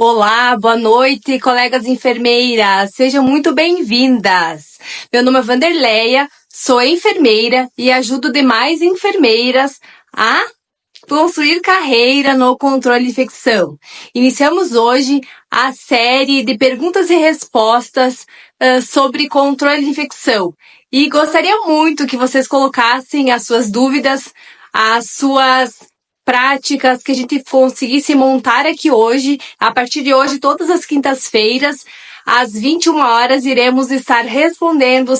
Olá, boa noite, colegas enfermeiras. Sejam muito bem-vindas. Meu nome é Vanderleia, sou enfermeira e ajudo demais enfermeiras a construir carreira no controle de infecção. Iniciamos hoje a série de perguntas e respostas sobre controle de infecção. E gostaria muito que vocês colocassem as suas dúvidas, as suas práticas que a gente conseguisse montar aqui hoje. A partir de hoje, todas as quintas-feiras, às 21 horas, iremos estar respondendo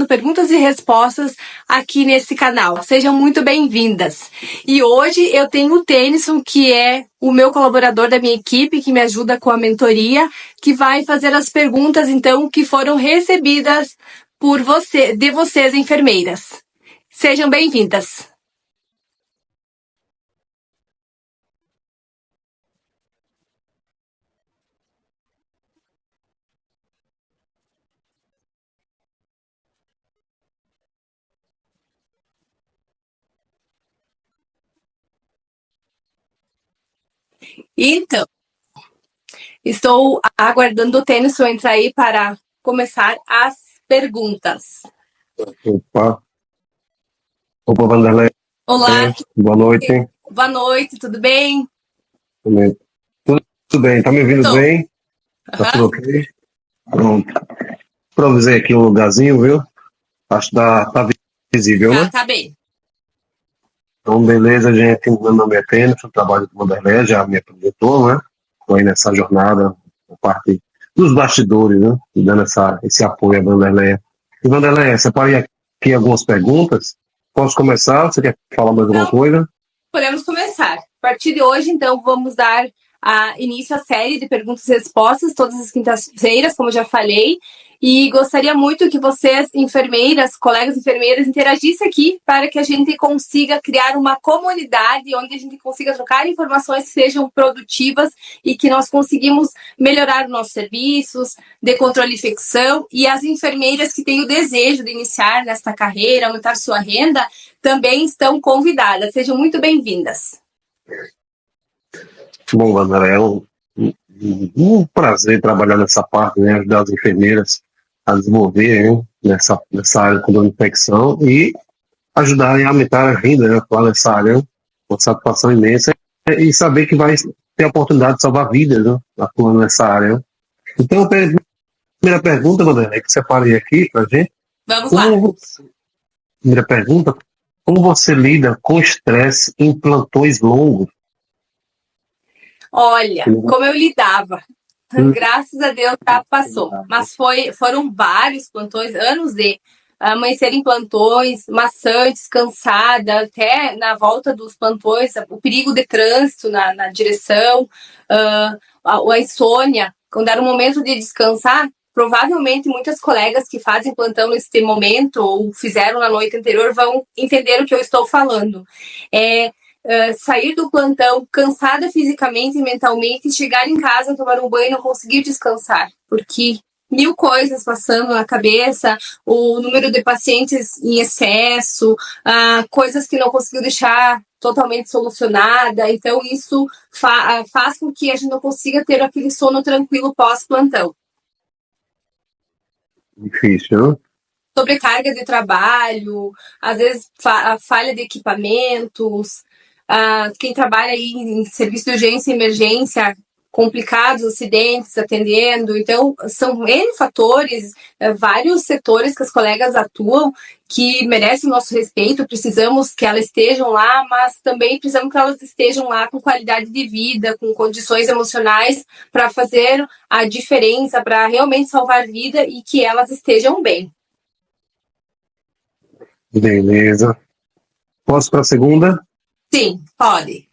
perguntas e respostas aqui nesse canal. Sejam muito bem-vindas. E hoje eu tenho o Tennyson, que é o meu colaborador da minha equipe, que me ajuda com a mentoria, que vai fazer as perguntas, então, que foram recebidas de vocês, enfermeiras. Sejam bem-vindas. Então, estou aguardando o Tennyson entrar aí para começar as perguntas. Opa, Vanderlei. Olá, Boa noite. boa noite, tudo bem? Tudo bem, tá me ouvindo bem? Tá tudo ok? Pronto. Improvisei aqui um lugarzinho, viu? Acho que tá visível, né? Tá bem. Então, beleza, gente. Meu nome é Tennyson, trabalho com o Vanderlei, já me apresentou, né? Estou aí nessa jornada, a parte dos bastidores, né? Dando esse apoio a Vanderlei. E Vanderlei, separei aqui algumas perguntas. Posso começar? Você quer falar mais alguma coisa? Podemos começar. A partir de hoje, então, vamos dar início à série de perguntas e respostas, todas as quintas-feiras, como eu já falei. E gostaria muito que vocês, enfermeiras, colegas enfermeiras, interagissem aqui para que a gente consiga criar uma comunidade onde a gente consiga trocar informações que sejam produtivas e que nós conseguimos melhorar os nossos serviços de controle de infecção. E as enfermeiras que têm o desejo de iniciar nesta carreira, aumentar sua renda, também estão convidadas. Sejam muito bem-vindas. Bom, Vanderlei, é um prazer trabalhar nessa parte, né? Ajudar as enfermeiras a desenvolver, né? nessa área de controle de infecção e ajudar a aumentar a renda, né? Atuar nessa área, uma satisfação imensa e saber que vai ter a oportunidade de salvar vidas, né? Atuando nessa área. Então, a primeira pergunta, Vanderlei, que separei aqui pra gente. Vamos lá. Primeira pergunta, como você lida com estresse em plantões longos? Olha, como eu lidava. Graças a Deus passou. Mas foram vários plantões, anos de amanhecer em plantões, maçantes, cansada, até na volta dos plantões, o perigo de trânsito na direção, a insônia, quando era o momento de descansar. Provavelmente muitas colegas que fazem plantão nesse momento ou fizeram na noite anterior vão entender o que eu estou falando. Sair do plantão cansada fisicamente e mentalmente, chegar em casa, tomar um banho e não conseguir descansar, porque 1000 coisas passando na cabeça, o número de pacientes em excesso, coisas que não conseguiu deixar totalmente solucionada. Então isso faz com que a gente não consiga ter aquele sono tranquilo pós-plantão. Difícil, né? Sobrecarga de trabalho, às vezes falha de equipamentos. Quem trabalha aí em serviço de urgência e emergência, complicados, acidentes, atendendo. Então, são N fatores, vários setores que as colegas atuam que merecem o nosso respeito. Precisamos que elas estejam lá, mas também precisamos que elas estejam lá com qualidade de vida, com condições emocionais para fazer a diferença, para realmente salvar vida e que elas estejam bem. Beleza. Posso para a segunda? Sim, pode.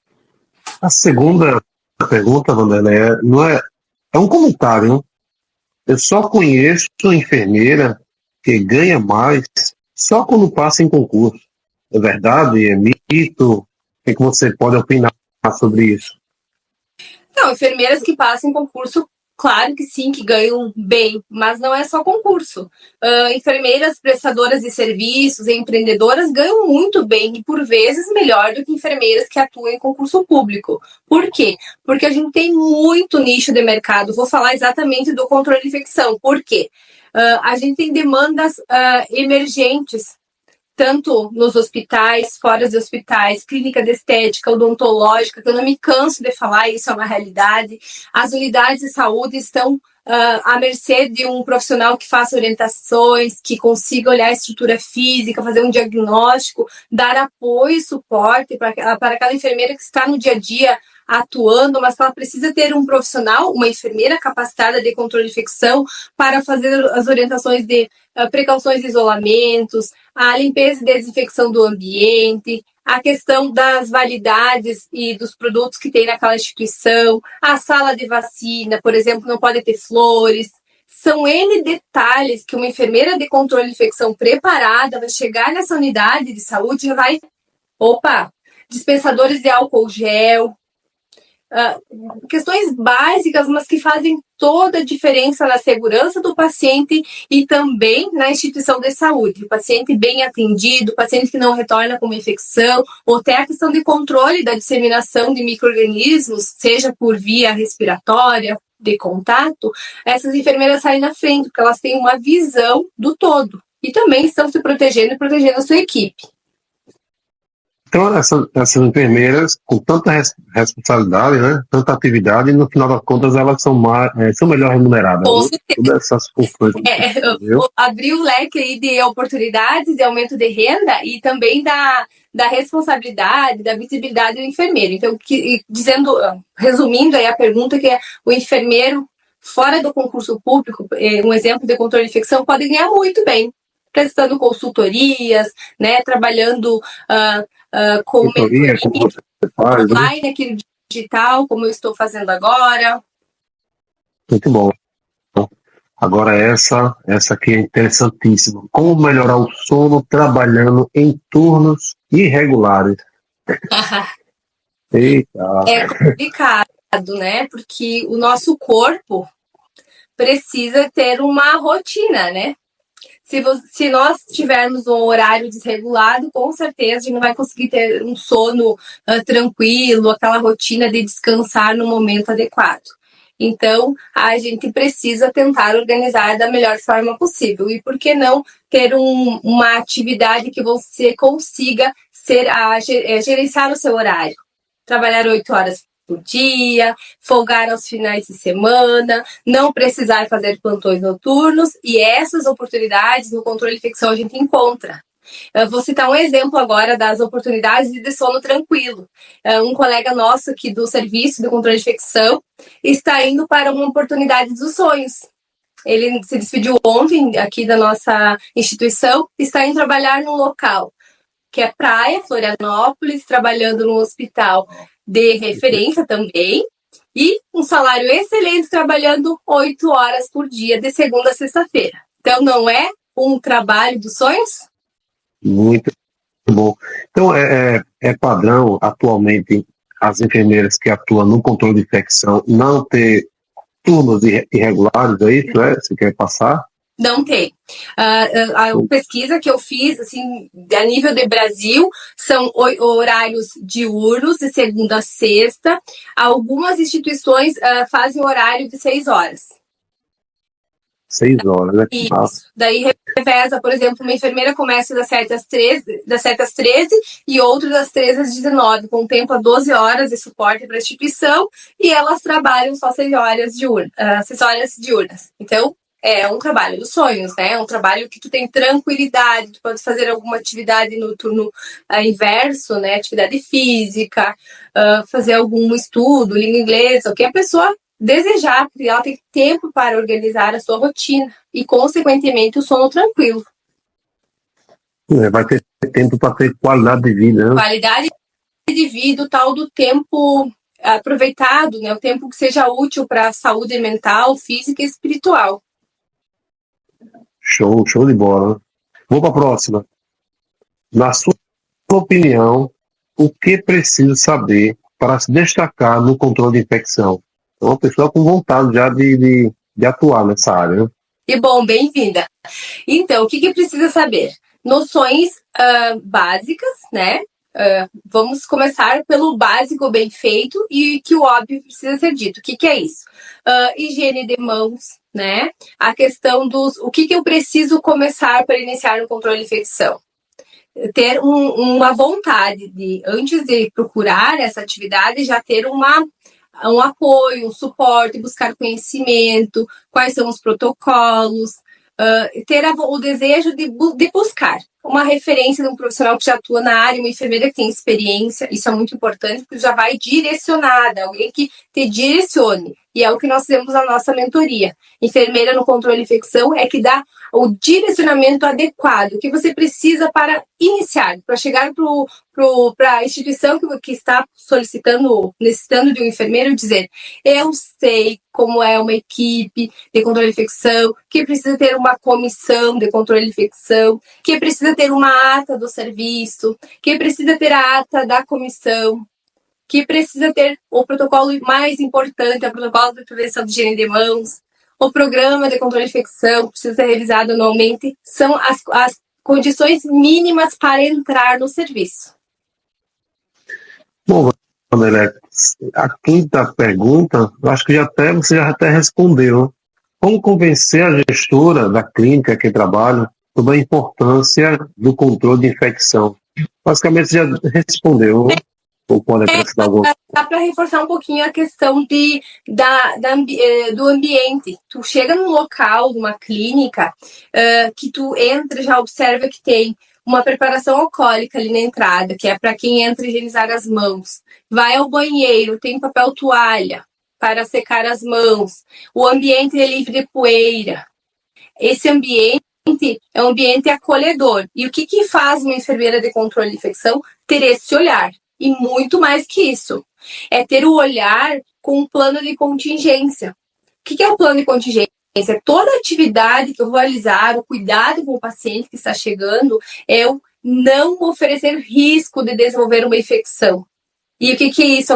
A segunda pergunta, Vanderlei, é um comentário. Eu só conheço enfermeira que ganha mais só quando passa em concurso. É verdade? É mito? O que você pode opinar sobre isso? Não, enfermeiras que passam em concurso Claro que sim, que ganham bem, mas não é só concurso. Enfermeiras prestadoras de serviços, empreendedoras ganham muito bem e, por vezes, melhor do que enfermeiras que atuam em concurso público. Por quê? Porque a gente tem muito nicho de mercado. Vou falar exatamente do controle de infecção. Por quê? A gente tem demandas emergentes, tanto nos hospitais, fora dos hospitais, clínica de estética, odontológica, que eu não me canso de falar, isso é uma realidade. As unidades de saúde estão à mercê de um profissional que faça orientações, que consiga olhar a estrutura física, fazer um diagnóstico, dar apoio e suporte para aquela enfermeira que está no dia a dia atuando, mas que ela precisa ter um profissional, uma enfermeira capacitada de controle de infecção para fazer as orientações de precauções de isolamentos, a limpeza e desinfecção do ambiente, a questão das validades e dos produtos que tem naquela instituição, a sala de vacina, por exemplo, não pode ter flores. São N detalhes que uma enfermeira de controle de infecção preparada vai chegar nessa unidade de saúde e vai, dispensadores de álcool gel, questões básicas, mas que fazem toda a diferença na segurança do paciente e também na instituição de saúde. O paciente bem atendido, o paciente que não retorna com uma infecção, ou até a questão de controle da disseminação de micro-organismos, seja por via respiratória, de contato, essas enfermeiras saem na frente, porque elas têm uma visão do todo. E também estão se protegendo e protegendo a sua equipe. Então, essas enfermeiras, com tanta responsabilidade, né, tanta atividade, no final das contas, elas são melhor remuneradas. Com certeza. Todas essas funções. Abrir o leque aí de oportunidades, de aumento de renda e também da responsabilidade, da visibilidade do enfermeiro. Então, resumindo aí a pergunta, que é o enfermeiro, fora do concurso público, um exemplo de controle de infecção, pode ganhar muito bem, prestando consultorias, né, trabalhando com online, né? Aquilo digital, como eu estou fazendo agora. Muito bom. Agora essa aqui é interessantíssima. Como melhorar o sono trabalhando em turnos irregulares? Eita. É complicado, né? Porque o nosso corpo precisa ter uma rotina, né? Se nós tivermos um horário desregulado, com certeza a gente não vai conseguir ter um sono tranquilo, aquela rotina de descansar no momento adequado. Então, a gente precisa tentar organizar da melhor forma possível. E por que não ter uma atividade que você consiga gerenciar o seu horário? Trabalhar 8 horas por dia, folgar aos finais de semana, não precisar fazer plantões noturnos, e essas oportunidades no controle de infecção a gente encontra. Eu vou citar um exemplo agora das oportunidades de sono tranquilo. Um colega nosso aqui do Serviço de Controle de Infecção está indo para uma oportunidade dos sonhos. Ele se despediu ontem aqui da nossa instituição, está indo trabalhar num local que é Praia, Florianópolis, trabalhando num hospital de referência também, e um salário excelente, trabalhando 8 horas por dia, de segunda a sexta-feira. Então, não é um trabalho dos sonhos? Muito bom. Então, é padrão, atualmente, as enfermeiras que atuam no controle de infecção não ter turnos irregulares, é isso? Você quer passar? Não tem. A pesquisa que eu fiz, assim, a nível de Brasil, são horários diurnos, de segunda a sexta. Algumas instituições fazem horário de 6 horas. 6 horas, né? Isso. Daí reveza, por exemplo, uma enfermeira começa das 7 às 13 e outra das 13 às 19, contempla 12 horas de suporte para a instituição e elas trabalham só 6 horas diurnas. Então, é um trabalho dos sonhos, né? É um trabalho que tu tem tranquilidade, tu pode fazer alguma atividade no turno inverso, né? Atividade física, fazer algum estudo, língua inglesa, o que a pessoa desejar, porque ela tem tempo para organizar a sua rotina e, consequentemente, o sono tranquilo. Vai ter tempo para ter qualidade de vida, né? Qualidade de vida, o tal do tempo aproveitado, né? O tempo que seja útil para a saúde mental, física e espiritual. Show de bola. Vou para a próxima. Na sua opinião, o que precisa saber para se destacar no controle de infecção? É uma pessoa com vontade já de atuar nessa área, né? E bom, bem-vinda. Então, o que precisa saber? Noções básicas, né? Vamos começar pelo básico bem feito e que o óbvio precisa ser dito. O que é isso? Higiene de mãos, né? A questão dos... O que eu preciso começar para iniciar o controle de infecção? Ter uma vontade de, antes de procurar essa atividade, já ter um apoio, um suporte, buscar conhecimento, quais são os protocolos, ter o desejo de buscar uma referência de um profissional que já atua na área, uma enfermeira que tem experiência, isso é muito importante, porque já vai direcionada, alguém que te direcione, e é o que nós temos na nossa mentoria. Enfermeira no controle de infecção é que dá o direcionamento adequado, o que você precisa para iniciar, para chegar para a instituição que está necessitando de um enfermeiro, dizer, eu sei como é uma equipe de controle de infecção, que precisa ter uma comissão de controle de infecção, que precisa ter uma ata do serviço, que precisa ter a ata da comissão, que precisa ter o protocolo mais importante, o protocolo de prevenção de higiene de mãos, o programa de controle de infecção, precisa ser revisado anualmente, são as condições mínimas para entrar no serviço. Bom, Vanderlei, a quinta pergunta, eu acho que você já até respondeu. Como convencer a gestora da clínica que trabalha sobre a importância do controle de infecção? Basicamente, você já respondeu. Ou pode acrescentar alguma? Dá para reforçar um pouquinho a questão do ambiente. Tu chega num local, numa clínica, que tu entra e já observa que tem uma preparação alcoólica ali na entrada, que é para quem entra higienizar as mãos. Vai ao banheiro, tem papel toalha para secar as mãos. O ambiente é livre de poeira. Esse ambiente é um ambiente acolhedor. E o que faz uma enfermeira de controle de infecção? Ter esse olhar. E muito mais que isso. É ter o olhar com um plano de contingência. O que é o plano de contingência? Toda atividade que eu vou realizar, o cuidado com o paciente que está chegando, é eu não oferecer risco de desenvolver uma infecção. E o que isso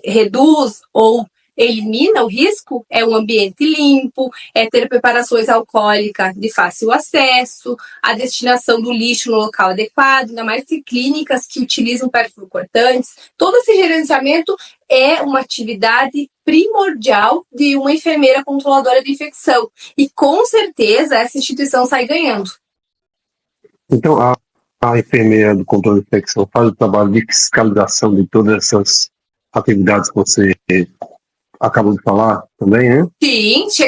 reduz ou elimina o risco? É um ambiente limpo, é ter preparações alcoólicas de fácil acesso, a destinação do lixo no local adequado, ainda mais em clínicas que utilizam perfluorocortantes. Todo esse gerenciamento é uma atividade primordial de uma enfermeira controladora de infecção. E com certeza essa instituição sai ganhando. Então, a enfermeira do controle de infecção faz o trabalho de fiscalização de todas essas atividades que você acabou de falar também, né? Sim, se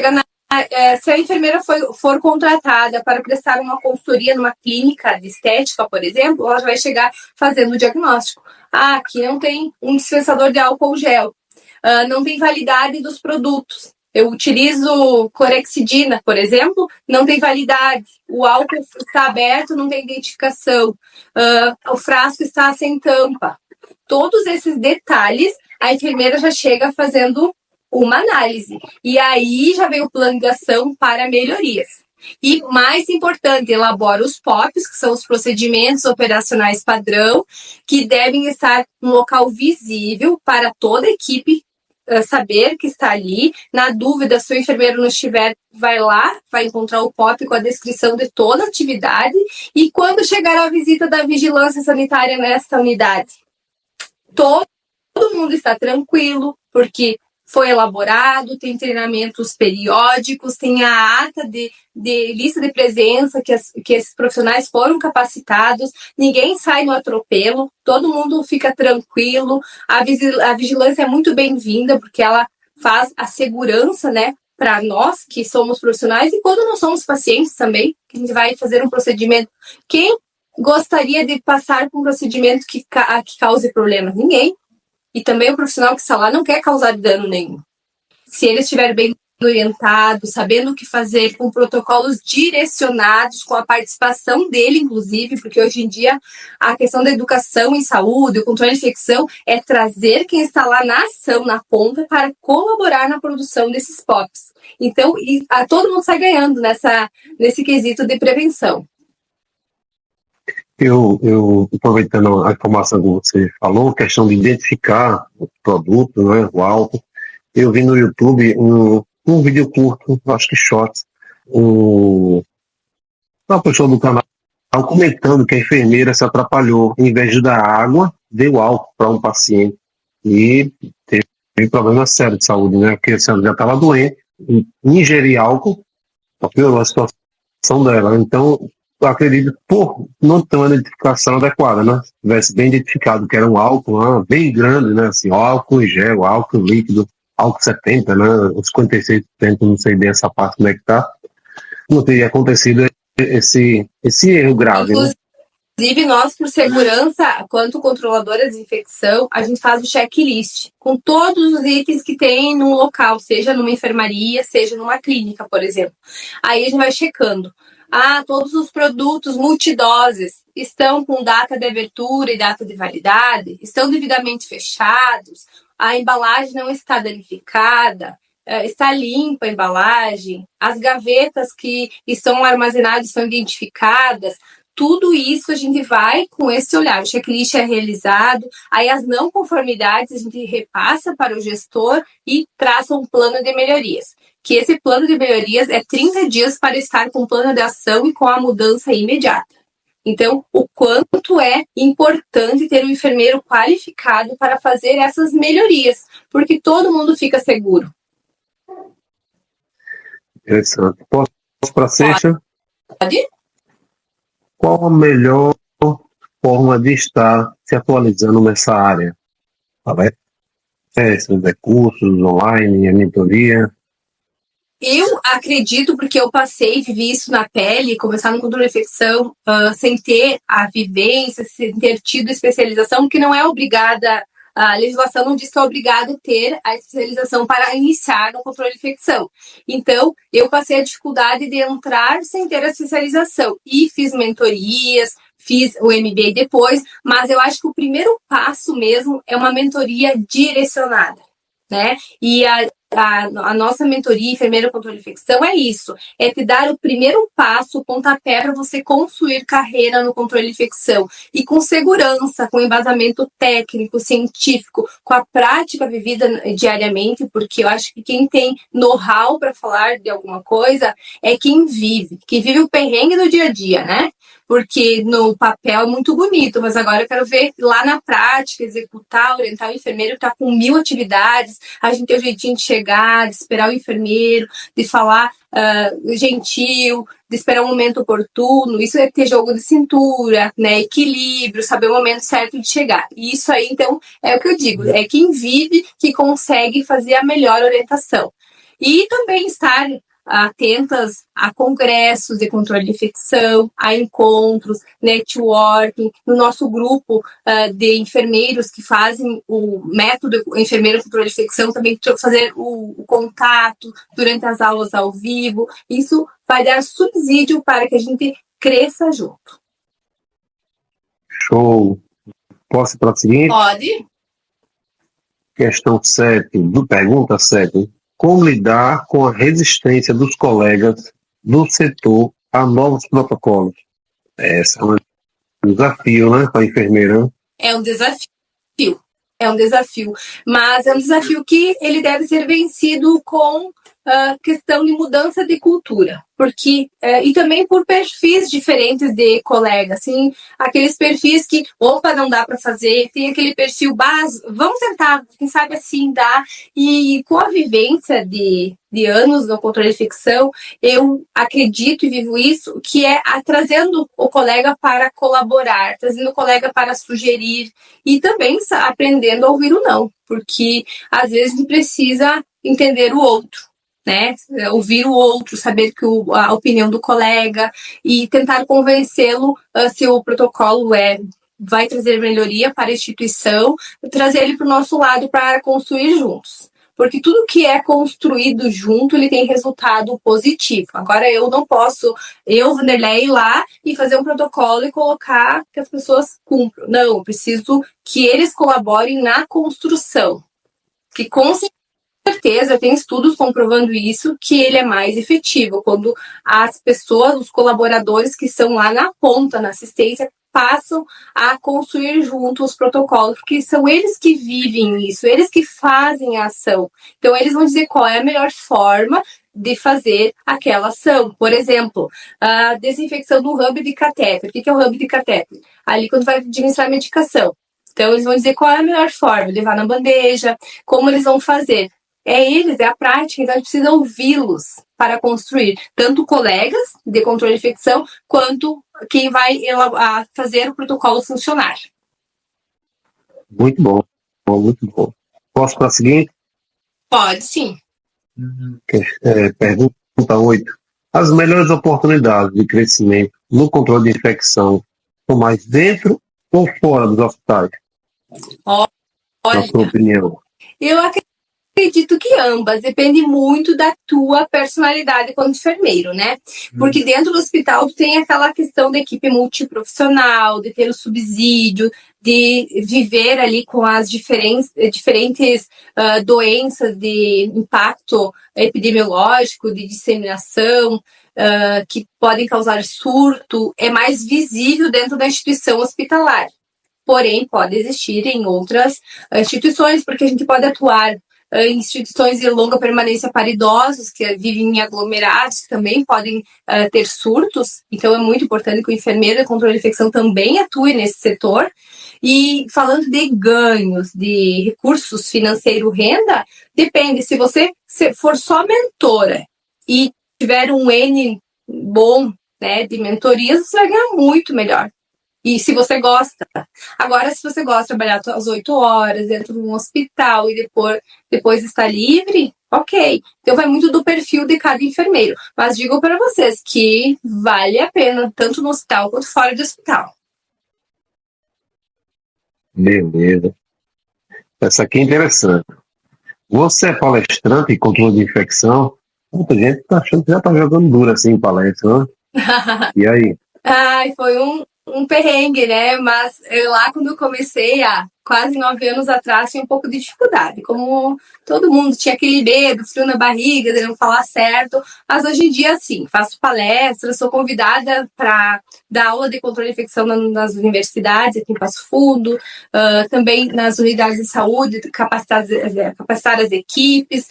a enfermeira for contratada para prestar uma consultoria numa clínica de estética, por exemplo, ela vai chegar fazendo o diagnóstico. Aqui não tem um dispensador de álcool gel, não tem validade dos produtos. Eu utilizo clorexidina, por exemplo, não tem validade. O álcool está aberto, não tem identificação. O frasco está sem tampa. Todos esses detalhes, a enfermeira já chega fazendo uma análise. E aí já vem o plano de ação para melhorias. E, mais importante, elabora os POPs, que são os procedimentos operacionais padrão, que devem estar no local visível para toda a equipe saber que está ali. Na dúvida, se o enfermeiro não estiver, vai lá, vai encontrar o POP com a descrição de toda a atividade. E quando chegar a visita da vigilância sanitária nesta unidade, todo mundo está tranquilo, porque foi elaborado, tem treinamentos periódicos, tem a ata de lista de presença que esses profissionais foram capacitados, ninguém sai no atropelo, todo mundo fica tranquilo, a vigilância é muito bem-vinda, porque ela faz a segurança, né, para nós que somos profissionais e quando não somos pacientes também, que a gente vai fazer um procedimento. Quem gostaria de passar por um procedimento que cause problemas? Ninguém. E também o profissional que está lá não quer causar dano nenhum. Se ele estiver bem orientado, sabendo o que fazer, com protocolos direcionados, com a participação dele, inclusive, porque hoje em dia a questão da educação em saúde, o controle de infecção, é trazer quem está lá na ação, na ponta, para colaborar na produção desses POPs. Então, todo mundo sai ganhando nesse quesito de prevenção. Eu aproveitando a informação que você falou, questão de identificar o produto, né, o álcool, eu vi no YouTube um vídeo curto, acho que short, uma pessoa do canal comentando que a enfermeira se atrapalhou, em vez de dar água, deu álcool para um paciente e teve problema sério de saúde, né? Porque ela já estava doente, ingerir álcool piorou a situação dela. Então, eu acredito, por não ter uma identificação adequada, né? Se tivesse bem identificado que era um álcool bem grande, né? Assim, álcool em gel, álcool líquido, álcool 70, né? Os 56%, não sei bem essa parte como é que tá. Não teria acontecido esse erro grave, né? Inclusive, nós, por segurança, quanto controladoras de infecção, a gente faz o checklist com todos os itens que tem num local, seja numa enfermaria, seja numa clínica, por exemplo. Aí a gente vai checando. Todos os produtos multidoses estão com data de abertura e data de validade, estão devidamente fechados, a embalagem não está danificada, está limpa a embalagem, as gavetas que estão armazenadas estão identificadas. Tudo isso a gente vai com esse olhar. O checklist é realizado, aí as não conformidades a gente repassa para o gestor e traça um plano de melhorias. Que esse plano de melhorias é 30 dias para estar com o plano de ação e com a mudança imediata. Então, o quanto é importante ter um enfermeiro qualificado para fazer essas melhorias, porque todo mundo fica seguro. Interessante. Posso para a sexta? Pode? Qual a melhor forma de estar se atualizando nessa área? Cursos online, a mentoria? Eu acredito, porque eu passei, vivi isso na pele, começar no controle de infecção, sem ter a vivência, sem ter tido especialização, que não é obrigada, a legislação não diz que é obrigado ter a especialização para iniciar no controle de infecção. Então, eu passei a dificuldade de entrar sem ter a especialização e fiz mentorias, fiz o MBA depois, mas eu acho que o primeiro passo mesmo é uma mentoria direcionada, né? E a nossa mentoria Enfermeira Controle de Infecção é isso, é te dar o primeiro passo, o pontapé para você construir carreira no controle de infecção e com segurança, com embasamento técnico, científico, com a prática vivida diariamente, porque eu acho que quem tem know-how para falar de alguma coisa é quem vive o perrengue do dia a dia, né? Porque no papel é muito bonito, mas agora eu quero ver lá na prática, executar, orientar o enfermeiro que está com 1000 atividades, a gente tem o jeitinho de chegar, de esperar o enfermeiro, de falar gentil, de esperar um momento oportuno. Isso é ter jogo de cintura, né? Equilíbrio, saber o momento certo de chegar. E isso aí, então, é o que eu digo, é quem vive que consegue fazer a melhor orientação. E também estar atentas a congressos de controle de infecção, a encontros, networking, no nosso grupo de enfermeiros que fazem o método enfermeiro controle de infecção, também fazer o contato durante as aulas ao vivo. Isso vai dar subsídio para que a gente cresça junto. Show! Posso ir para a seguinte? Pode. Questão 7, pergunta 7. Como lidar com a resistência dos colegas do setor a novos protocolos? Esse é um desafio, né, para a enfermeira? É um desafio. Mas é um desafio que ele deve ser vencido com questão de mudança de cultura, porque e também por perfis diferentes de colegas, assim, aqueles perfis que, opa, não dá para fazer, tem aquele perfil básico, vamos tentar, quem sabe assim dá, e com a vivência de anos no controle de infecção, eu acredito e vivo isso, que é trazendo o colega para colaborar, trazendo o colega para sugerir e também aprendendo a ouvir o não, porque às vezes a gente precisa entender o outro, né? Ouvir o outro, saber que a opinião do colega e tentar convencê-lo se o protocolo vai trazer melhoria para a instituição, trazer ele para o nosso lado para construir juntos. Porque tudo que é construído junto, ele tem resultado positivo. Agora, eu não posso, Vanderlei, ir lá e fazer um protocolo e colocar que as pessoas cumpram. Não, eu preciso que eles colaborem na construção. Que com certeza, tem estudos comprovando isso, que ele é mais efetivo, quando as pessoas, os colaboradores que estão lá na ponta, na assistência, passam a construir junto os protocolos, porque são eles que vivem isso, eles que fazem a ação. Então, eles vão dizer qual é a melhor forma de fazer aquela ação. Por exemplo, a desinfecção do hub de catéter. O que é o hub de catéter? Ali quando vai administrar a medicação. Então, eles vão dizer qual é a melhor forma, levar na bandeja, como eles vão fazer. É eles, é a prática, então a gente precisa ouvi-los para construir, tanto colegas de controle de infecção, quanto quem vai fazer o protocolo funcionar. Muito bom, muito bom. Posso para a seguinte? Pode, sim. Pergunta 8. As melhores oportunidades de crescimento no controle de infecção são mais dentro ou fora dos hospitais? Olha, na sua opinião? Eu acredito que ambas, depende muito da tua personalidade como enfermeiro, né? Porque dentro do hospital tu tem aquela questão da equipe multiprofissional, de ter o subsídio, de viver ali com as diferentes doenças de impacto epidemiológico, de disseminação, que podem causar surto, é mais visível dentro da instituição hospitalar. Porém, pode existir em outras instituições, porque a gente pode atuar em instituições de longa permanência para idosos que vivem em aglomerados, que também podem ter surtos. Então, é muito importante que o enfermeiro de controle de infecção também atue nesse setor. E falando de ganhos, de recursos financeiros, renda, depende. Se você for só mentora e tiver um N bom, né, de mentorias, você vai ganhar muito melhor. E se você gosta. Agora, se você gosta de trabalhar às 8 horas dentro de um hospital e depois estar livre, ok. Então vai muito do perfil de cada enfermeiro. Mas digo para vocês que vale a pena, tanto no hospital quanto fora do hospital. Beleza. Essa aqui é interessante. Você é palestrante em controle de infecção? Muita gente tá achando que já tá jogando duro assim em palestra, né? E aí? Ai, foi um perrengue, né? Mas lá quando eu comecei, há quase 9 anos atrás, tinha um pouco de dificuldade. Como todo mundo tinha aquele medo, frio na barriga, de não falar certo. Mas hoje em dia, sim, faço palestras, sou convidada para dar aula de controle de infecção nas universidades, aqui em Passo Fundo, também nas unidades de saúde, capacitar as equipes,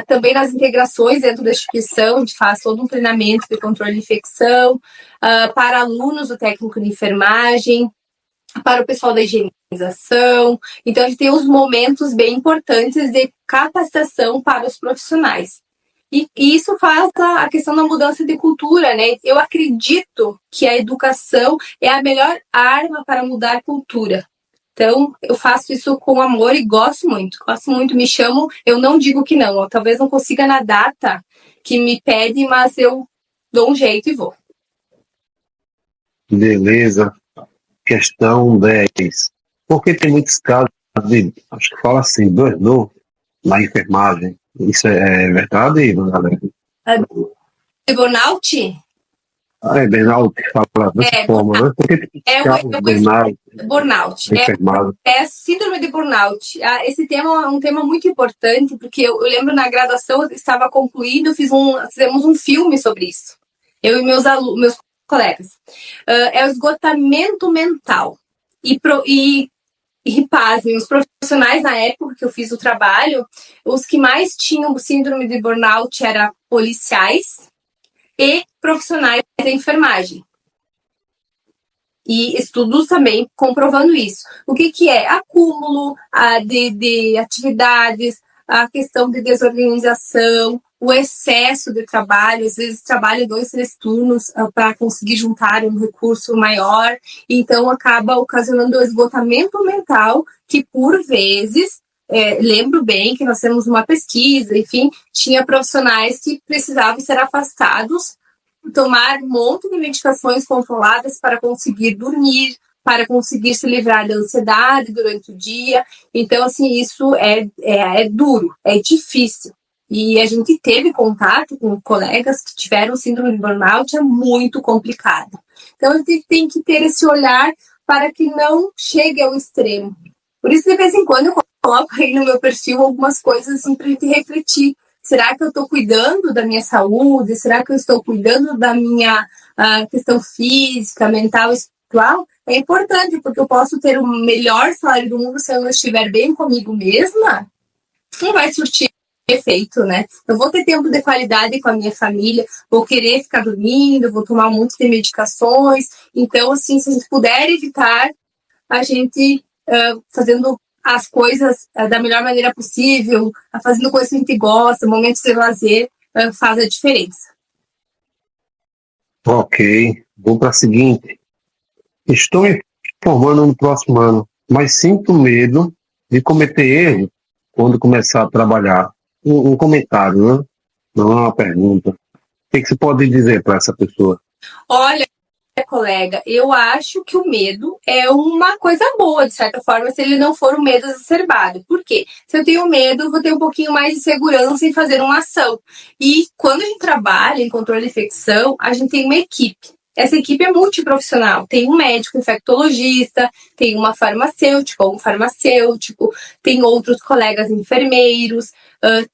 também nas integrações dentro da instituição, a gente faz todo um treinamento de controle de infecção, para alunos do técnico de enfermagem, para o pessoal da higienização. Então, a gente tem os momentos bem importantes de capacitação para os profissionais. E isso faz a questão da mudança de cultura, né? Eu acredito que a educação é a melhor arma para mudar a cultura. Então, eu faço isso com amor e gosto muito, me chamo, eu não digo que não, eu talvez não consiga na data que me pede, mas eu dou um jeito e vou. Beleza. Questão 10. Porque tem muitos casos de, acho que fala assim, burnout na enfermagem. Isso é verdade, galera? De burnout? É burnout, fala dessa forma, né? Porque tem burnout. Enfermagem. É síndrome de burnout. Esse tema é um tema muito importante, porque eu lembro na graduação, eu estava concluindo, fizemos um filme sobre isso. Eu e meus colegas. É o esgotamento mental. E pasmem, os profissionais na época que eu fiz o trabalho, os que mais tinham síndrome de burnout eram policiais e profissionais da enfermagem. E estudos também comprovando isso. O que é? Acúmulo de atividades, a questão de desorganização, o excesso de trabalho, às vezes trabalha 2, 3 turnos para conseguir juntar um recurso maior, então acaba ocasionando o esgotamento mental, que por vezes, lembro bem que nós temos uma pesquisa, enfim, tinha profissionais que precisavam ser afastados, tomar um monte de medicações controladas para conseguir dormir, para conseguir se livrar da ansiedade durante o dia. Então, assim, isso é duro, é difícil. E a gente teve contato com colegas que tiveram síndrome de burnout, é muito complicado. Então, a gente tem que ter esse olhar para que não chegue ao extremo. Por isso, de vez em quando, eu coloco aí no meu perfil algumas coisas assim para gente refletir. Será que eu estou cuidando da minha saúde? Será que eu estou cuidando da minha questão física, mental, espiritual? É importante, porque eu posso ter o melhor salário do mundo se eu não estiver bem comigo mesma, não vai surtir efeito, né? Eu vou ter tempo de qualidade com a minha família, vou querer ficar dormindo, vou tomar um monte de medicações. Então, assim, se a gente puder evitar, a gente fazendo as coisas da melhor maneira possível, fazendo coisas que a gente gosta, momentos de lazer, faz a diferença. Ok, vou para a seguinte. Estou me formando no próximo ano, mas sinto medo de cometer erro quando começar a trabalhar. Um comentário, né? Não é uma pergunta. O que você pode dizer para essa pessoa? Olha, colega, eu acho que o medo é uma coisa boa, de certa forma, se ele não for um medo exacerbado. Por quê? Se eu tenho medo, eu vou ter um pouquinho mais de segurança em fazer uma ação. E quando a gente trabalha em controle de infecção, a gente tem uma equipe. Essa equipe é multiprofissional. Tem um médico infectologista, tem uma farmacêutica ou um farmacêutico, tem outros colegas enfermeiros,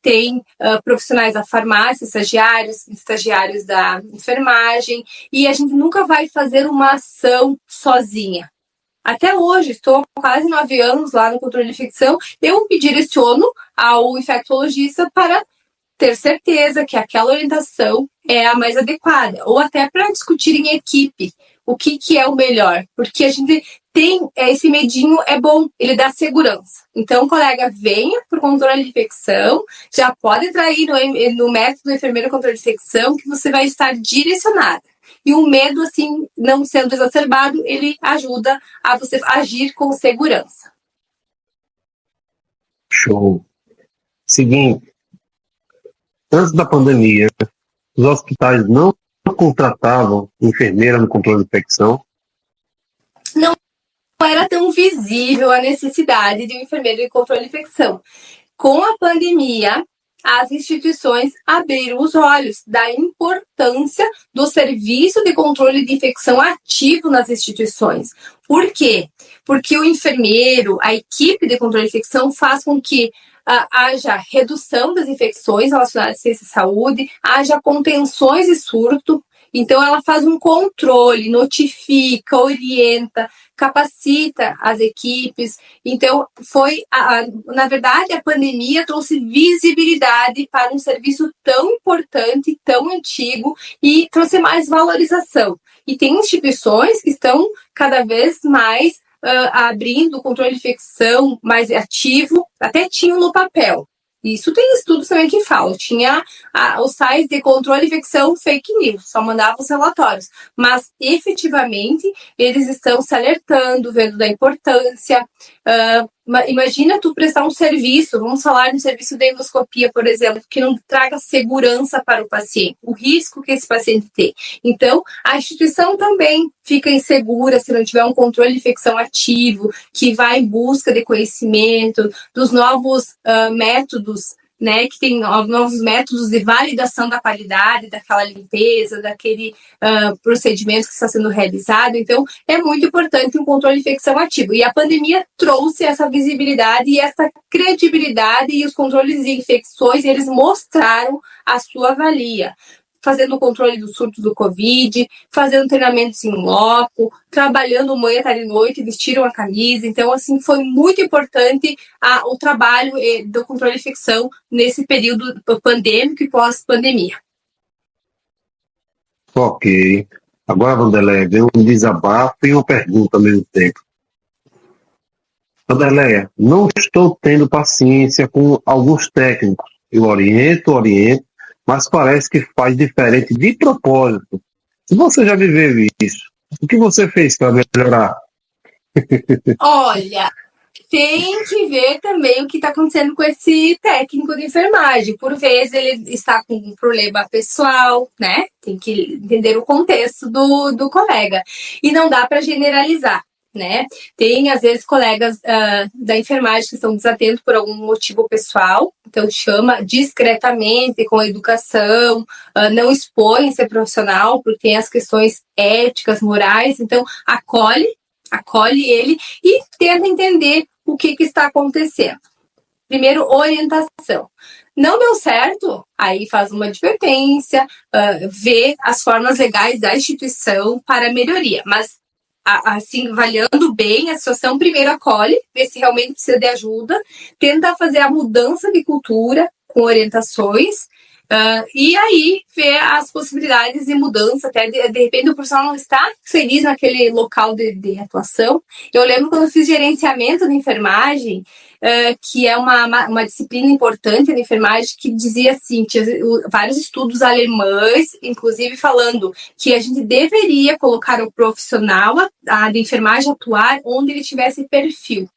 tem profissionais da farmácia, estagiários da enfermagem, e a gente nunca vai fazer uma ação sozinha. Até hoje, estou há quase 9 anos lá no controle de infecção, eu me direciono ao infectologista para ter certeza que aquela orientação é a mais adequada, ou até para discutir em equipe o que é o melhor, porque a gente tem esse medinho, é bom, ele dá segurança. Então, colega, venha para o controle de infecção, já pode entrar aí no método enfermeiro controle de infecção, que você vai estar direcionada. E o medo, assim, não sendo exacerbado, ele ajuda a você agir com segurança. Show. Seguinte, antes da pandemia, os hospitais não contratavam enfermeira no controle de infecção. Não era tão visível a necessidade de um enfermeiro de controle de infecção. Com a pandemia, as instituições abriram os olhos da importância do serviço de controle de infecção ativo nas instituições. Por quê? Porque o enfermeiro, a equipe de controle de infecção faz com que haja redução das infecções relacionadas à ciência e saúde, haja contenções de surto. Então, ela faz um controle, notifica, orienta, capacita as equipes. Então, na verdade, a pandemia trouxe visibilidade para um serviço tão importante, tão antigo, e trouxe mais valorização. E tem instituições que estão cada vez mais abrindo o controle de infecção mais ativo, até tinham no papel. Isso tem estudos também que falam. Tinha os sites de controle de infecção fake news, só mandavam os relatórios. Mas, efetivamente, eles estão se alertando, vendo da importância. Imagina tu prestar um serviço, vamos falar de um serviço de endoscopia, por exemplo, que não traga segurança para o paciente, o risco que esse paciente tem. Então, a instituição também fica insegura se não tiver um controle de infecção ativo, que vai em busca de conhecimento, dos novos métodos, né, que tem novos métodos de validação da qualidade daquela limpeza, daquele procedimento que está sendo realizado. Então, é muito importante um controle de infecção ativo. E a pandemia trouxe essa visibilidade e essa credibilidade, e os controles de infecções, eles mostraram a sua valia, fazendo o controle dos surtos do Covid, fazendo treinamentos em loco, trabalhando manhã, tarde e noite, vestiram a camisa. Então, assim, foi muito importante o trabalho do controle de infecção nesse período pandêmico e pós-pandemia. Ok. Agora, Vanderleia, vem um desabafo e uma pergunta ao mesmo tempo. Vanderleia, não estou tendo paciência com alguns técnicos. Eu oriento, mas parece que faz diferente de propósito. Se você já viveu isso, o que você fez para melhorar? Olha, tem que ver também o que está acontecendo com esse técnico de enfermagem. Por vezes ele está com um problema pessoal, né? Tem que entender o contexto do colega. E não dá para generalizar, né? Tem, às vezes, colegas da enfermagem que estão desatentos por algum motivo pessoal, então chama discretamente, com educação, não expõe ser profissional, porque tem as questões éticas, morais, então acolhe ele e tenta entender o que está acontecendo. Primeiro, orientação. Não deu certo, aí faz uma advertência, vê as formas legais da instituição para melhoria. Mas, assim, avaliando bem a situação, primeiro acolhe, vê se realmente precisa de ajuda, tenta fazer a mudança de cultura com orientações, e aí ver as possibilidades de mudança, até de repente o profissional não está feliz naquele local de atuação. Eu lembro quando eu fiz gerenciamento de enfermagem, que é uma disciplina importante na enfermagem, que dizia assim, tinha vários estudos alemães, inclusive falando que a gente deveria colocar o profissional de enfermagem atuar onde ele tivesse perfil.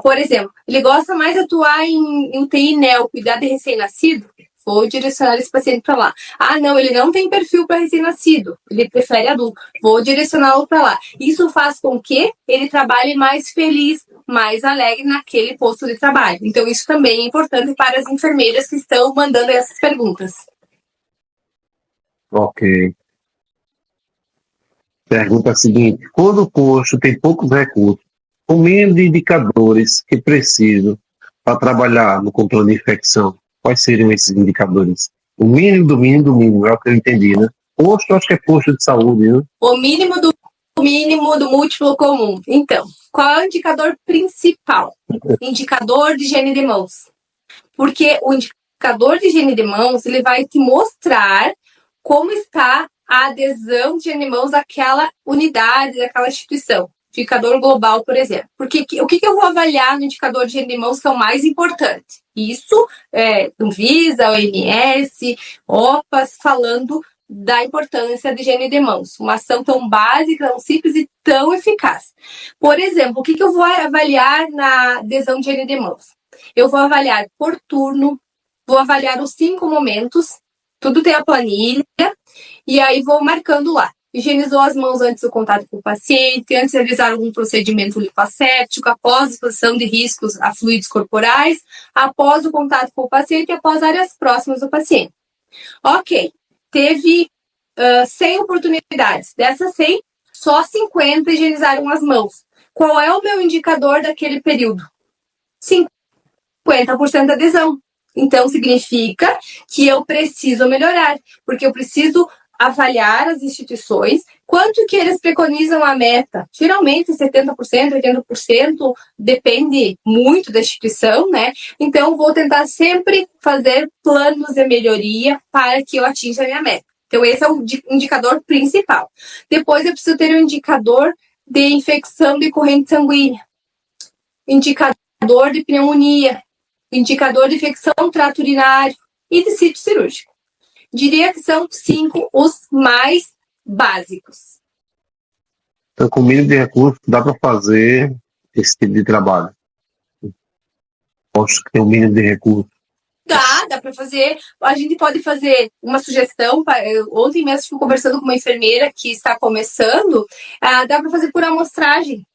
Por exemplo, ele gosta mais de atuar em UTI neo, cuidar de recém-nascido, vou direcionar esse paciente para lá. Não, ele não tem perfil para recém-nascido, ele prefere adulto, vou direcioná-lo para lá. Isso faz com que ele trabalhe mais feliz, mais alegre naquele posto de trabalho. Então, isso também é importante para as enfermeiras que estão mandando essas perguntas. Ok. Pergunta seguinte: quando o posto tem poucos recursos, o mínimo de indicadores que preciso para trabalhar no controle de infecção, quais seriam esses indicadores? O mínimo do mínimo do mínimo, é o que eu entendi, né? Posto, acho que é posto de saúde, né? O mínimo do mínimo do múltiplo comum. Então, qual é o indicador principal? Indicador de higiene de mãos. Porque o indicador de higiene de mãos, ele vai te mostrar como está a adesão de higiene de mãos daquela unidade, daquela instituição. Indicador global, por exemplo. Porque o que eu vou avaliar no indicador de higiene de mãos que é o mais importante? Isso é Anvisa, OMS, OPAS, falando da importância de higiene de mãos. Uma ação tão básica, tão simples e tão eficaz. Por exemplo, o que eu vou avaliar na adesão de higiene de mãos? Eu vou avaliar por turno, vou avaliar os 5 momentos, tudo tem a planilha, e aí vou marcando lá. Higienizou as mãos antes do contato com o paciente, antes de realizar algum procedimento lipaséptico, após a exposição de riscos a fluidos corporais, após o contato com o paciente e após áreas próximas do paciente. Ok, teve 100 oportunidades. Dessas 100, só 50 higienizaram as mãos. Qual é o meu indicador daquele período? 50% de adesão. Então, significa que eu preciso melhorar, porque eu preciso avaliar as instituições, quanto que eles preconizam a meta. Geralmente, 70%, 80%, depende muito da instituição, né? Então, vou tentar sempre fazer planos de melhoria para que eu atinja a minha meta. Então, esse é o indicador principal. Depois, eu preciso ter um indicador de infecção de corrente sanguínea, indicador de pneumonia, indicador de infecção trato urinário e de sítio cirúrgico. Diria que são 5 os mais básicos. Então, com o mínimo de recursos, dá para fazer esse tipo de trabalho. Posto que tem um mínimo de recursos. Dá para fazer. A gente pode fazer uma sugestão. Ontem mesmo estive conversando com uma enfermeira que está começando. Dá para fazer por amostragem,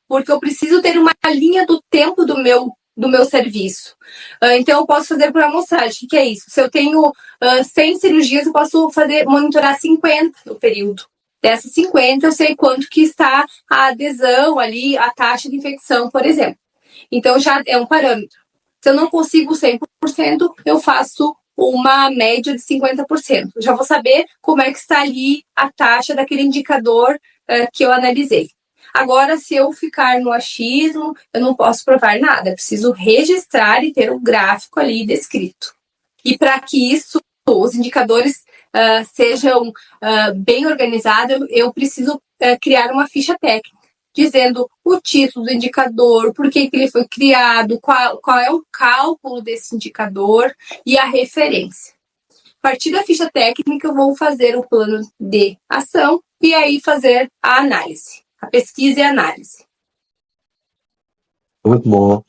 porque eu preciso ter uma linha do tempo do meu serviço. Então, eu posso fazer por amostragem. O que é isso? Se eu tenho 100 cirurgias, eu posso monitorar 50 no período. Dessas 50, eu sei quanto que está a adesão ali, a taxa de infecção, por exemplo. Então, já é um parâmetro. Se eu não consigo 100%, eu faço uma média de 50%. Eu já vou saber como é que está ali a taxa daquele indicador que eu analisei. Agora, se eu ficar no achismo, eu não posso provar nada. Eu preciso registrar e ter um gráfico ali descrito. E para que isso, os indicadores sejam bem organizados, eu preciso criar uma ficha técnica, dizendo o título do indicador, por que ele foi criado, qual é o cálculo desse indicador e a referência. A partir da ficha técnica, eu vou fazer o plano de ação e aí fazer a análise. A pesquisa e a análise. Muito bom.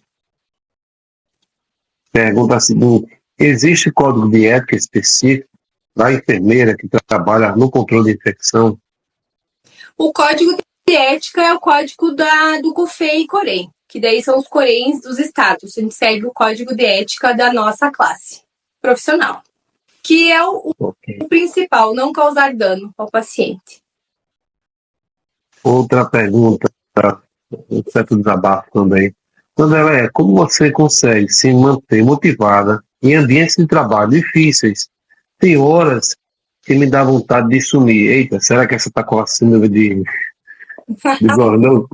Pergunta seguinte: existe código de ética específico da enfermeira que trabalha no controle de infecção? O código de ética é o código do COFEI e COREM, que daí são os COREMs dos estados. A gente segue o código de ética da nossa classe profissional, que é o principal, não causar dano ao paciente. Outra pergunta, um certo desabafo também. André, como você consegue se manter motivada em ambientes de trabalho difíceis? Tem horas que me dá vontade de sumir. Eita, será que essa está com a síndrome de Gordon?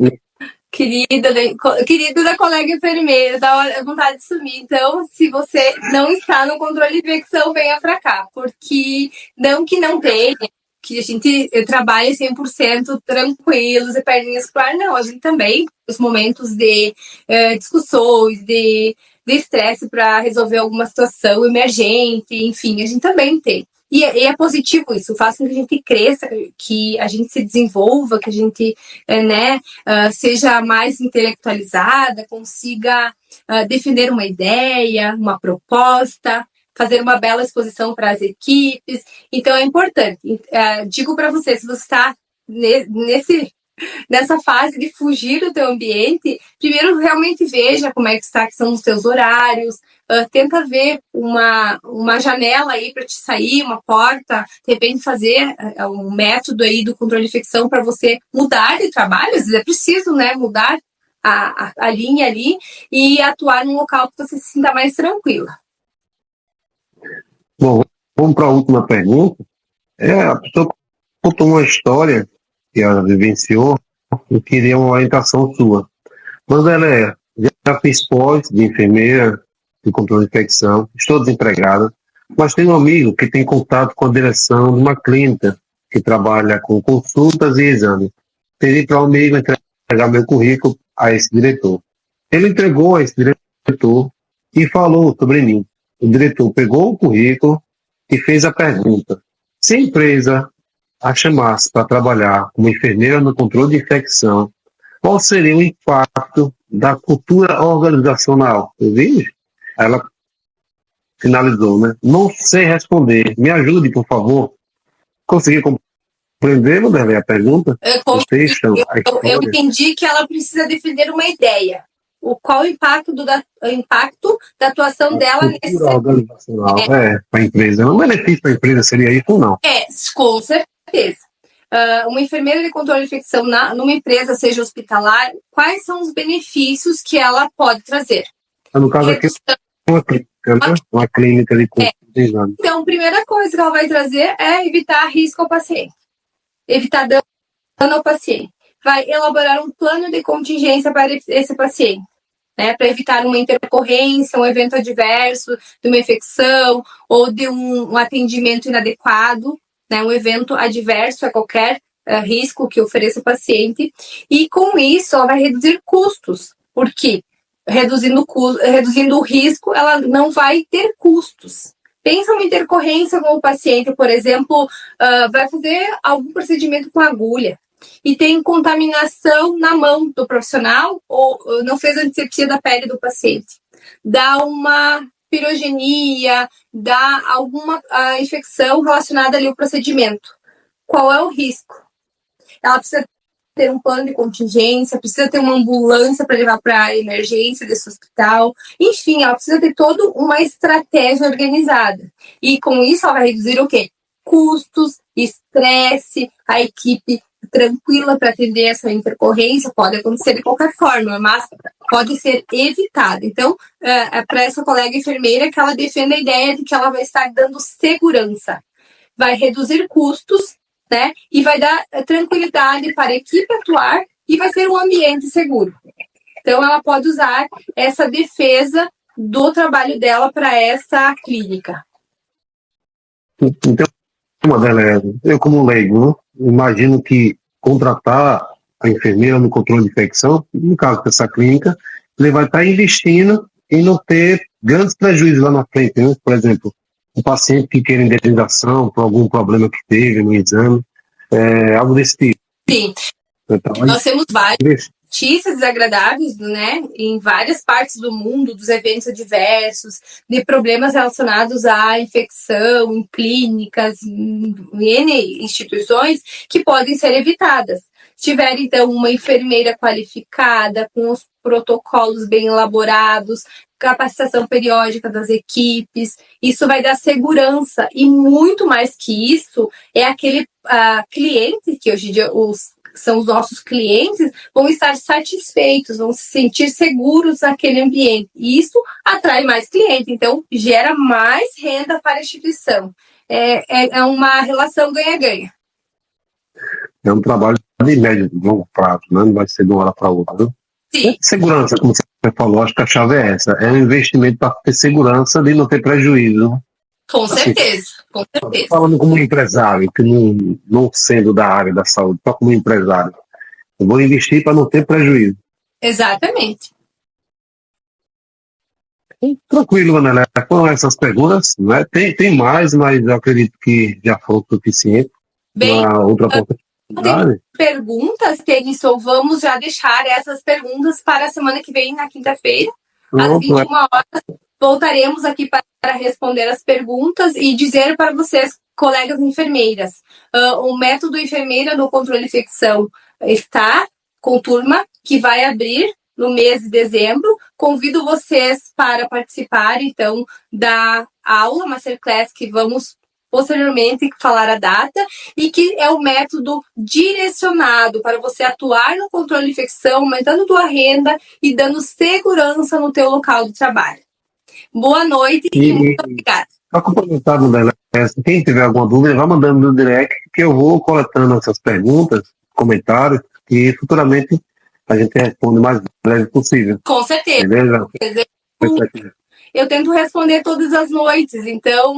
Querido da colega enfermeira, dá vontade de sumir. Então, se você não está no controle de infecção, venha para cá. Porque não que não tenha, que a gente trabalhe 100% tranquilos e perninhas pro ar, não. A gente também, os momentos de discussões, de estresse para resolver alguma situação emergente, enfim, a gente também tem. E é positivo isso, faz com que a gente cresça, que a gente se desenvolva, que a gente seja mais intelectualizada, consiga defender uma ideia, uma proposta, fazer uma bela exposição para as equipes. Então é importante. Digo para você, se você está nessa fase de fugir do teu ambiente, primeiro realmente veja como é que são os teus horários, tenta ver uma janela aí para te sair, uma porta, de repente fazer um método aí do controle de infecção para você mudar de trabalho, às vezes é preciso, né, mudar a linha ali e atuar num local que você se sinta mais tranquila. Bom, vamos para a última pergunta. A pessoa contou uma história que ela vivenciou e queria uma orientação sua. Mas ela já fez pós de enfermeira, de controle de infecção, estou desempregada, mas tenho um amigo que tem contato com a direção de uma clínica que trabalha com consultas e exames. Pedi para o amigo entregar meu currículo a esse diretor. Ele entregou a esse diretor e falou sobre mim. O diretor pegou o currículo e fez a pergunta: se a empresa a chamasse para trabalhar como enfermeira no controle de infecção, qual seria o impacto da cultura organizacional? Entende? Ela finalizou, né? Não sei responder. Me ajude, por favor. Consegui compreender, Vanderlei, a pergunta? Eu entendi que ela precisa defender uma ideia. Qual o impacto da atuação dela nesse organizacional para a empresa. Um benefício para a empresa seria isso ou não? Com certeza. Uma enfermeira de controle de infecção numa empresa, seja hospitalar, quais são os benefícios que ela pode trazer? No caso aqui, uma clínica, né? Uma clínica de controle de exame. Então, a primeira coisa que ela vai trazer é evitar risco ao paciente, evitar dano ao paciente. Vai elaborar um plano de contingência para esse paciente, né, para evitar uma intercorrência, um evento adverso, de uma infecção ou de um atendimento inadequado, né, um evento adverso a qualquer risco que ofereça o paciente. E com isso, ela vai reduzir custos, porque reduzindo o risco, ela não vai ter custos. Pensa uma intercorrência com o paciente, por exemplo, vai fazer algum procedimento com agulha e tem contaminação na mão do profissional ou não fez antisepsia da pele do paciente. Dá uma pirogenia, dá alguma infecção relacionada ali ao procedimento. Qual é o risco? Ela precisa ter um plano de contingência, precisa ter uma ambulância para levar para a emergência desse hospital. Enfim, ela precisa ter toda uma estratégia organizada. E com isso ela vai reduzir o quê? Custos, estresse, a equipe tranquila para atender essa intercorrência, pode acontecer de qualquer forma, mas pode ser evitada. Então, é para essa colega enfermeira que ela defende a ideia de que ela vai estar dando segurança, vai reduzir custos, né, e vai dar tranquilidade para a equipe atuar e vai ser um ambiente seguro. Então, ela pode usar essa defesa do trabalho dela para essa clínica. Então, eu como leigo, imagino que contratar a enfermeira no controle de infecção, no caso dessa clínica, ele vai estar investindo em não ter grandes prejuízos lá na frente, né? Por exemplo, um paciente que queira indenização por algum problema que teve no exame, algo desse tipo. Sim, então, nós temos várias notícias desagradáveis, né, em várias partes do mundo, dos eventos adversos, de problemas relacionados à infecção, em clínicas, em N instituições, que podem ser evitadas. Se tiver, então, uma enfermeira qualificada, com os protocolos bem elaborados, capacitação periódica das equipes, isso vai dar segurança. E muito mais que isso, é aquele cliente, que hoje em dia os que são os nossos clientes, vão estar satisfeitos, vão se sentir seguros naquele ambiente. E isso atrai mais clientes, então gera mais renda para a instituição. É uma relação ganha-ganha. É um trabalho de médio, de longo prazo, né? Não vai ser de uma hora para outra. Né? Sim. Segurança, como você falou, acho que a chave é essa. É um investimento para ter segurança de não ter prejuízo. Com certeza, com certeza. Falando como empresário, que não sendo da área da saúde, só como empresário, eu vou investir para não ter prejuízo. Exatamente. Tranquilo, Vanélia, com essas perguntas, né? Tem mais, mas eu acredito que já foi o suficiente. Bem, uma outra oportunidade. Perguntas, Tennyson, vamos já deixar essas perguntas para a semana que vem, na quinta-feira, às 21 horas. Voltaremos aqui para responder as perguntas e dizer para vocês, colegas enfermeiras, o método enfermeira no controle de infecção está com turma que vai abrir no mês de dezembro. Convido vocês para participar, então, da aula Masterclass que vamos posteriormente falar a data, e que é um método direcionado para você atuar no controle de infecção, aumentando tua renda e dando segurança no teu local de trabalho. Boa noite e muito obrigada. Para complementar, quem tiver alguma dúvida, vai mandando no direct, que eu vou coletando essas perguntas, comentários, e futuramente a gente responde o mais breve possível. Com certeza. Beleza? Eu tento responder todas as noites, então,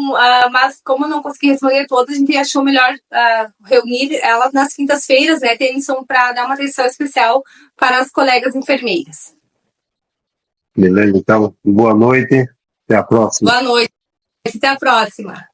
mas como eu não consegui responder todas, a gente achou melhor reunir elas nas quintas-feiras, né, Tennyson, para dar uma atenção especial para as colegas enfermeiras. Beleza, então, boa noite, até a próxima. Boa noite, até a próxima.